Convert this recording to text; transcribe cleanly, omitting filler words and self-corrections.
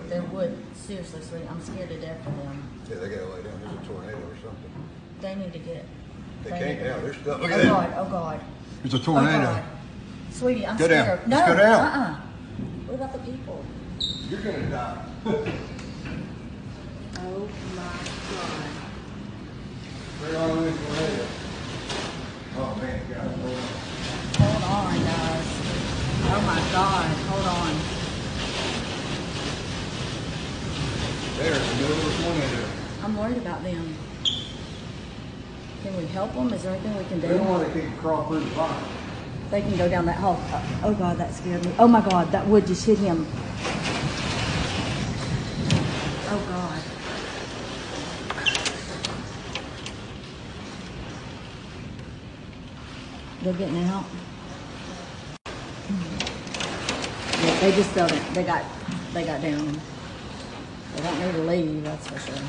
They would. Seriously, sweetie, I'm scared to death of them. Yeah, they gotta lay down. There's a tornado or something. They need to get. They can't now. They're stuck. Look Oh at that. God! Oh God! There's a Oh tornado. God! Sweetie, I'm Go down. scared. Just No. go down. What about the people? You're gonna die. Oh my God! We're on this tornado. Oh man, God. Hold on, guys. Oh my God! Hold on. There's the middle of the tornado. I'm worried about them. Can we help them? Is there anything we can do? They don't want to keep crawl through the fire. They can go down that hole. Oh God, that scared me. Oh my God, that wood just hit him. Oh God. They're getting out. Yeah, they just felt it. They got down. They don't need to leave, that's for sure.